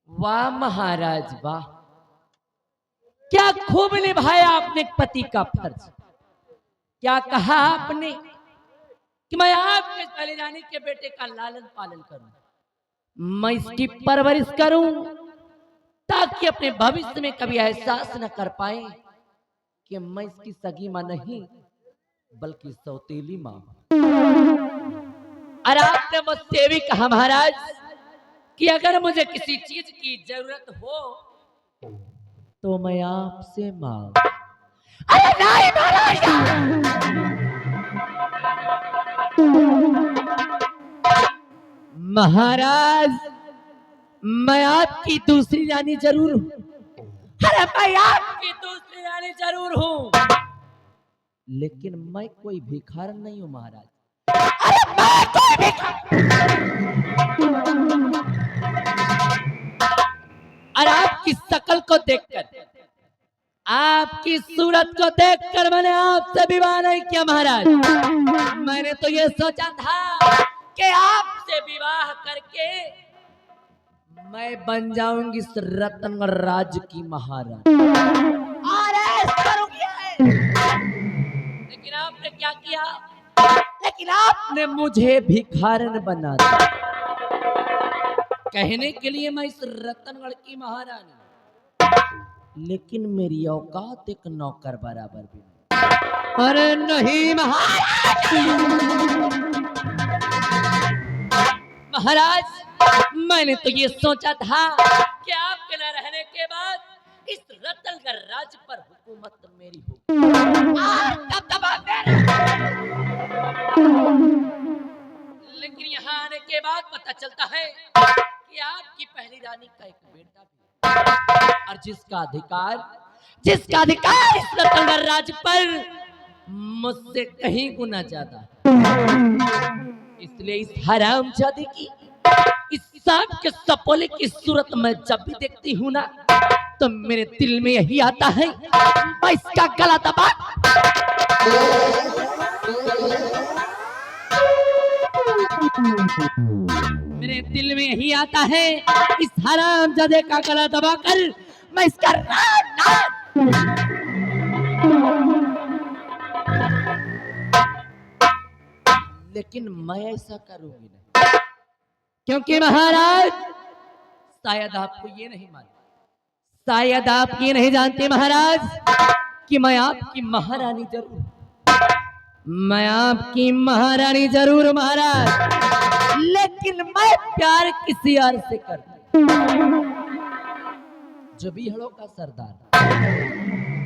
वाह महाराज वाह, क्या खूब निभाया आपने पति का फर्ज। क्या कहा आपने कि मैं आपके चले जाने के बेटे का लालन पालन करूं, मैं इसकी परवरिश करूं, ताकि अपने भविष्य में कभी एहसास न कर पाए कि मैं इसकी सगी मां नहीं बल्कि सौतेली मां। और आपने मुझसे भी कहा महाराज कि अगर मुझे किसी चीज की जरूरत हो तो मैं आपसे मांग। अरे नहीं महाराज, मैं आपकी दूसरी रानी जरूर हूं। अरे मैं आपकी दूसरी रानी जरूर हूं, लेकिन मैं कोई भिखारन नहीं हूं महाराज। अरे मैं कोई भिखारन। और आपकी शकल को देखकर, आपकी सूरत को देखकर मैंने आपसे विवाह नहीं किया महाराज। मैंने तो ये सोचा था कि आपसे विवाह करके मैं बन जाऊंगी इस रतनगढ़ राज्य की महारानी। लेकिन आपने क्या किया? लेकिन आपने मुझे भिखारन बना दिया। कहने के लिए मैं इस रतनगढ़ की महारानी, लेकिन मेरी औकात एक नौकर बराबर भी नहीं। अरे नहीं महाराज, मैंने तो ये सोचा था कि आपके न रहने के बाद इस रतनगढ़ राज्य पर हुकूमत मेरी होगी। लेकिन यहाँ आने के बाद पता चलता है कि आपकी पहली रानी का एक बेटा भी, और जिसका अधिकार इस रतनगढ़ राज्य पर मुझसे कहीं गुना ज्यादा। इसलिए इस हरामजादी की, इस सांप के सपोले की सूरत मैं जब भी देखती हूँ ना, तो मेरे दिल में यही आता है मैं इसका गला दबा। मेरे दिल में यही आता है इस हरामजादे का गला दबाकर मैं इसका लेकिन मैं ऐसा करूंगी नहीं, क्योंकि महाराज शायद आपको ये नहीं मालूम, शायद आप ये नहीं जानते महाराज कि मैं आपकी महारानी जरूर, मैं आपकी महारानी जरूर महाराज, लेकिन मैं प्यार किसी और से करता हूं। जो बीहड़ों का सरदार,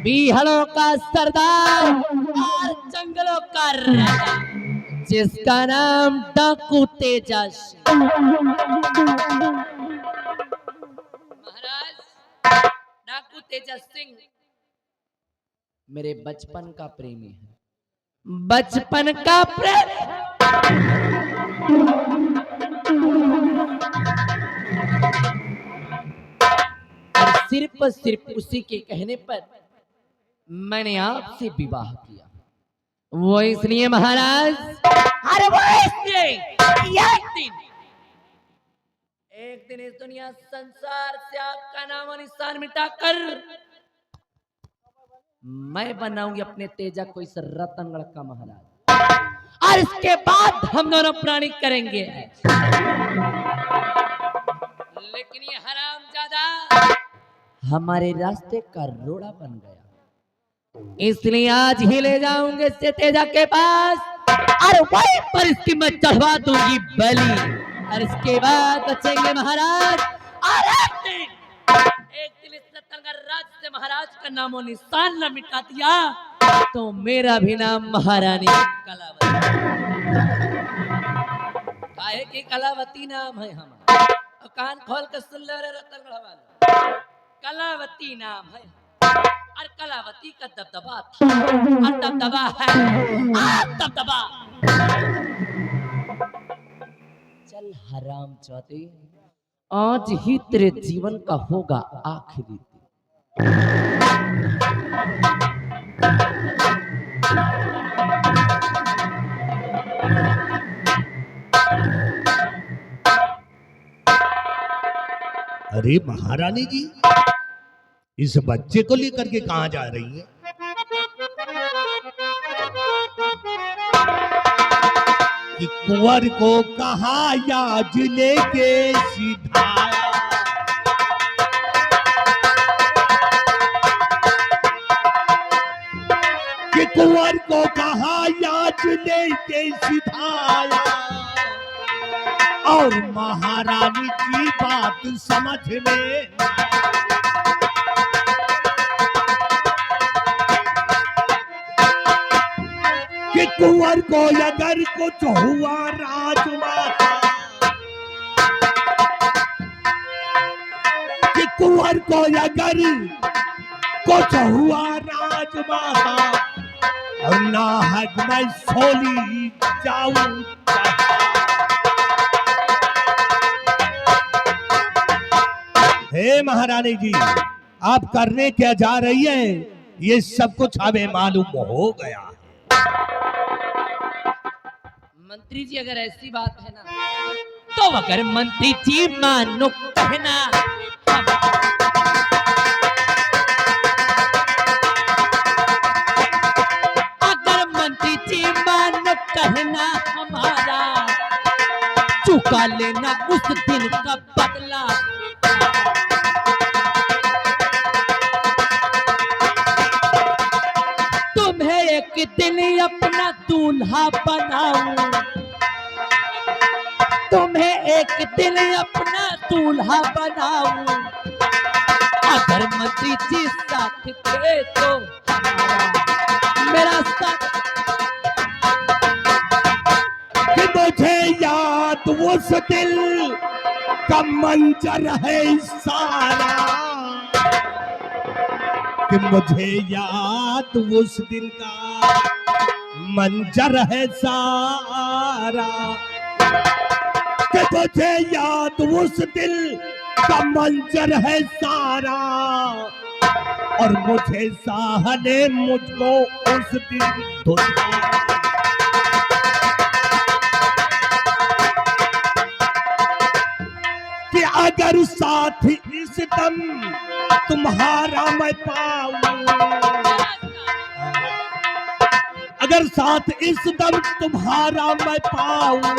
बीहड़ों का सरदार और जंगलों का राजा, जिसका नाम डाकू तेजा सिंह। महाराज डाकू तेजा सिंह मेरे बचपन का प्रेमी है, बचपन का प्रेमी। सिर्फ उसी के कहने पर मैंने आपसे विवाह किया। वो इसलिए महाराज, अरे वो इसलिए एक दिन इस दुनिया संसार से आपका नाम और निशान मिटाकर मैं बनाऊंगी अपने तेजा को इस रतनगढ़ का महाराज, और इसके बाद हम दोनों प्राणी करेंगे। लेकिन ये हरामजादा हमारे रास्ते का रोड़ा बन गया, इसलिए आज ही ले जाऊंगे इससे तेजा के पास, और वहीं पर इसकी मैं चढ़वा दूंगी बलि, और इसके बाद बचेंगे महाराज। और एक दिन इस रतनगढ़ राज्य से महाराज का नामो निशान न मिटा दिया तो मेरा भी नाम महारानी कलावती। काहे की कलावती नाम है हमारा, और कान खोल कर सुन ले रतनगढ़ वाले, कलावती नाम है, और कलावती का दबदबा था, और दबदबा है, दबदबा। चल हरामजादे, आज ही तेरे जीवन का होगा आखिरी दिन। अरे महारानी जी, इस बच्चे को लेकर के कहां जा रही है? कि कुंवर को कहा याज लेके सिधाया, कि कुंवर को कहा याज लेके सिधाया, और महारानी की बात समझ में कि कुंवर को अगर कुछ हुआ राजमाता, कि कुंवर को अगर कुछ हुआ राजमाता, और ना हक मैं सोली जाऊं। हे महारानी जी, आप करने क्या जा रही हैं? ये सब कुछ हमें मालूम हो गया है। मंत्री जी अगर ऐसी बात है ना, तो अगर मंत्री जी मानो कहना, अगर मंत्री जी मानो कहना हमारा, चुका लेना उस दिन का बदला। तुम्हें एक दिन अपना दूल्हा बनाऊं, तुम्हें एक दिन अपना दूल्हा बनाऊं, अगर मंत्री जी साथ थे तो मेरा साथ। कि मुझे याद उस दिल का मंजर है सारा, कि मुझे याद उस दिन का मंजर है सारा, कि मुझे याद उस दिल का मंजर है सारा, और मुझे साहने मुझको उस दिन धुतकारा। कि अगर साथ इस दम तुम्हारा मैं पाऊं, अगर साथ इस दम तुम्हारा मैं पाऊं,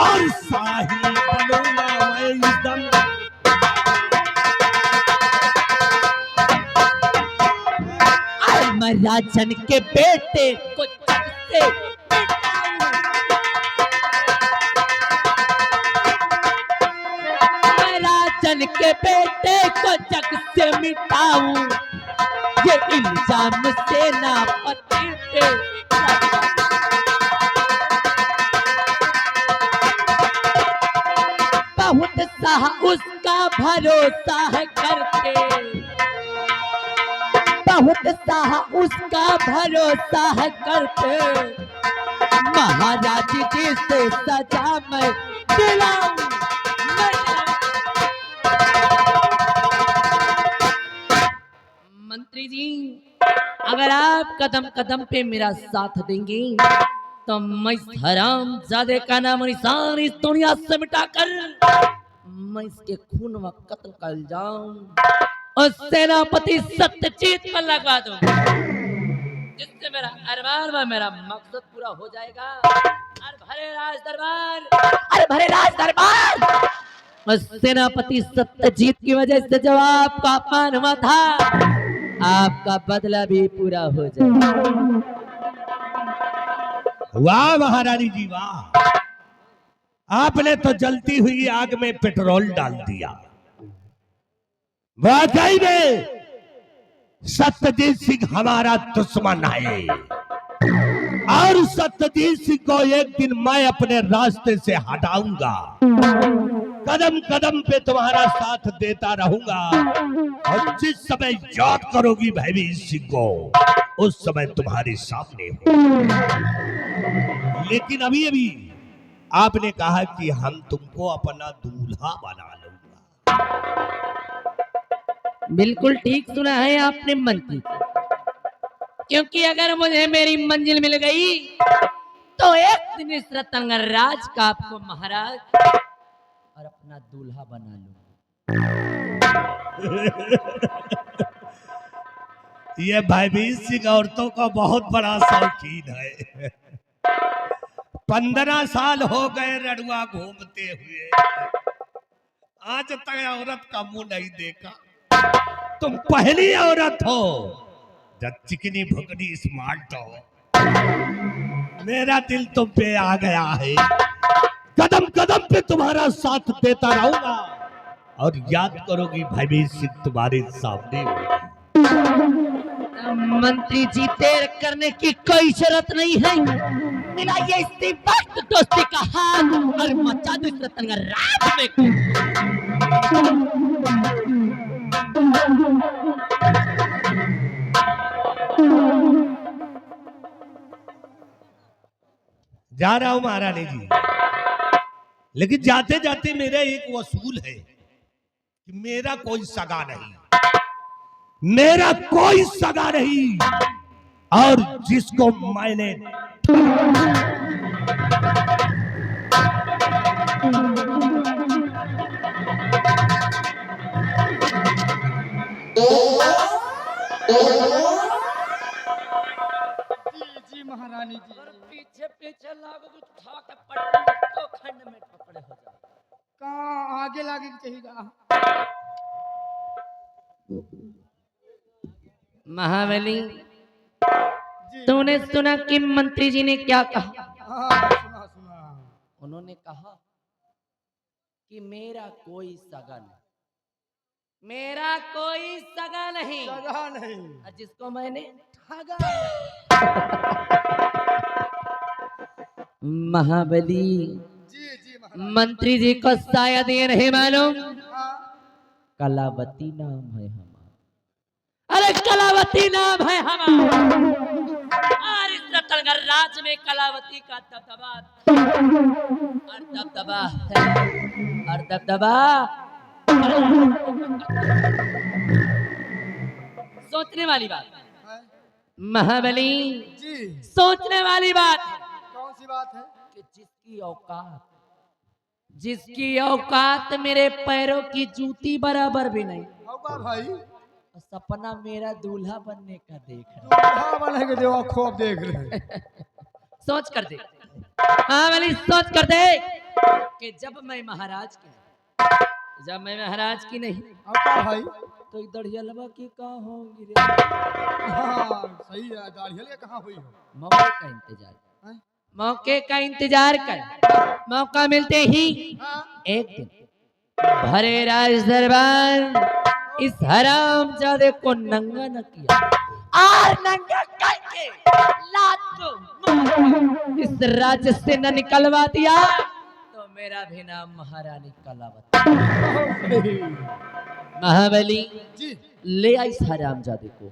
और साही बनूंगा मैं इस दम। मैं राजन के बेटे को जग से राजन के बेटे को जग से मिटाऊं, ये इल्जाम सेनापति पे। बहुत सा उसका भरोसा है करते, बहुत सा उसका भरोसा है करते, महाराज जी से सजा मैं दिलाऊं। मंत्री जी अगर आप कदम कदम पे मेरा साथ देंगे, तो मैं इस हराम जादे का नाम निशान इस दुनिया से मिटाकर मैं इसके खून व कत्ल कर जाऊं, और सेनापति सत्यजीत पर लगवा दूं, जिससे मेरा अरमान व मेरा मकसद पूरा हो जाएगा। अरे भरे राज दरबार, अरे भरे राज दरबार, और सेनापति सत्यजीत की वजह से जो आपका अपमान हुआ था, आपका बदला भी पूरा हो जाएगा। वाह महारानी जी वाह, आपने तो जलती हुई आग में पेट्रोल डाल दिया। वाकई में सत्यजीत सिंह हमारा दुश्मन है, और सत्यजीत सिंह को एक दिन मैं अपने रास्ते से हटाऊंगा। कदम कदम पे तुम्हारा साथ देता रहूंगा, और जिस समय याद करोगी भयवीर सिंह को, उस समय तुम्हारे सामने हो। लेकिन अभी अभी आपने कहा कि हम तुमको अपना दूल्हा बना लूंगा। बिल्कुल ठीक सुना है आपने मंत्री। क्योंकि अगर मुझे मेरी मंजिल मिल गई तो एक दिन इस रतनगढ़ राज का आपको महाराज और अपना दूल्हा बना लूं। ये भयभीत सिंह औरतों का बहुत बड़ा शौकीन है। 15 साल हो गए रड़ुआ घूमते हुए, आज तक औरत का मुंह नहीं देखा। तुम पहली औरत हो जब चिकनी भुकनी स्मार्ट हो। मेरा दिल तुम पे आ गया है, कदम कदम पे तुम्हारा साथ देता रहूंगा और याद करोगी भयभीत सिंह तुम्हारे सामने होगी। मंत्री जी देर करने की कोई जरूरत नहीं है, मिलाइए इसी वक्त दोस्ती का हाथ और मचा दो इस रतनगढ़ राज में। जा रहा हूं महारानी जी, लेकिन जाते जाते मेरा एक वसूल है कि मेरा कोई सगा नहीं, मेरा कोई सगा नहीं, और जिसको मैंने जी महारानी जी, पीछे पीछे लागो कुछ खा के पट्टी तो खंड में पकड़े हो जाओ। कहाँ आगे लागे के चाहिएगा। महाबली, जी तूने सुना कि मंत्री जी ने क्या कहा? हाँ, सुना सुना। उन्होंने कहा कि मेरा कोई सगा नहीं, मेरा कोई सगा नहीं, जगह नहीं। और जिसको मैंने ठगा। महाबली, जी जी महारानी। मंत्री जी को शायद ये नहीं मालूम, हाँ, कलावती नाम है हमारा। अरे कलावती नाम है हमारा, और इस रतनगढ़ राज में कलावती का दबदबा और दबदबा है, और दबदबा सोचने वाली बात है। महाबली, जी सोचने वाली बात है कौन सी बात है? कि जिसकी औकात मेरे पैरों की जूती बराबर भी नहीं, होगा भाई, सपना मेरा दूल्हा बनने का देख रहा है। दूल्हा बने के देवा खूब देख रहे हैं। सोच कर दे, हाँ वाली सोच कर दे कि जब मैं महाराज की नहीं अब क्या भाई? तो इधर हलवा की कहाँ होंगी रे। हाँ सही है, दाढ़ी कहाँ हुई हो? मौके का इंतजार, हैं? मौके का इंतजार कर, मौका मिलते ही हाँ, एक दिन भरे राज दरबार इस हरामजादे को नंगा न किया और नंगा करके लात को इस राज्य से न निकलवा दिया तो मेरा भी नाम महारानी कलावती। बहुत सही। महाबली, जी ले आई इस हरामजादे को।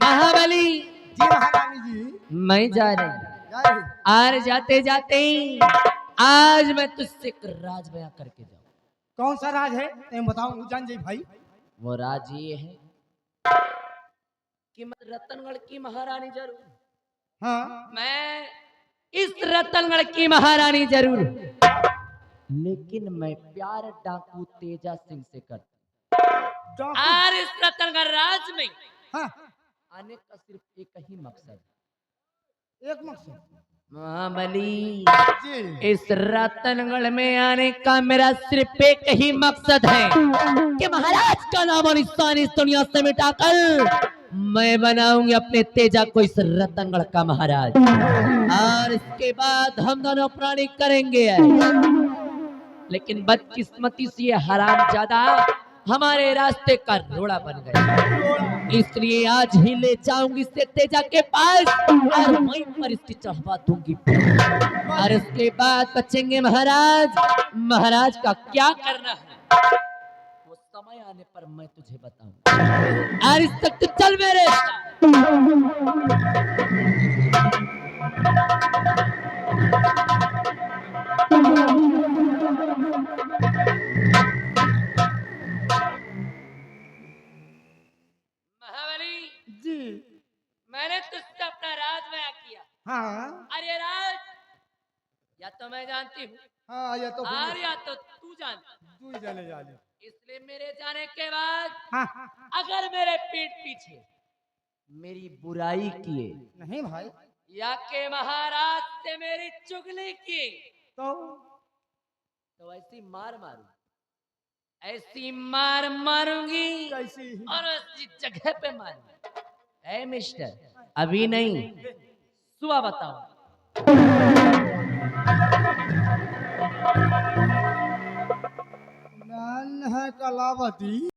महाबली, जी महारानी जी, मैं जा रही हूँ, जा रही। और जाते जाते आज मैं तुझसे एक राज बयां करके जाऊं। कौन सा राज है? तुम बताओ जान जी भाई। वो राज ये है कि मैं रतनगढ़ की महारानी जरूर, हाँ, मैं इस रतनगढ़ की महारानी जरूर, लेकिन मैं प्यार डाकू तेजा सिंह से करता हूं। और इस रतनगढ़ राज में हाँ, आने का सिर्फ एक ही मकसद है। एक मकसद। महाबली, जी इस रतनगढ़ में आने का मेरा सिर्फ एक ही मकसद है कि महाराज का नाम और निशान इस दुनिया से मिटाकर मैं बनाऊंगी अपने तेजा को इस रतनगढ़ का महाराज, और इसके बाद हम दोनों प्राणी करेंगे। लेकिन बदकिस्मती से ये हरामजादा हमारे रास्ते का रोड़ा बन गया, इसलिए आज ही ले जाऊंगी इसे तेजा के पास और वहीं पर इसकी चढ़वा दूंगी, और इसके बाद बचेंगे महाराज। महाराज का क्या करना है वो समय आने पर मैं तुझे बताऊंगा। और इस तक तो चल मेरे साथ। महाबली, जी मैंने तुझसे अपना राज बयां किया। हाँ अरे राज या तो मैं जानती हूँ हाँ ये तो और या तो तू जानती, तू ही जाने जाने। इसलिए मेरे जाने के बाद हाँ अगर मेरे पीठ पीछे मेरी बुराई किए नहीं भाई या के महाराज से मेरी चुगली की तो तो ऐसी मार मारूं, ऐसी मार मारूंगी कैसी और ऐसी जगह पे मारूंगी। ए मिस्टर, अभी नहीं, सुबह बताओ। नान है कलावती।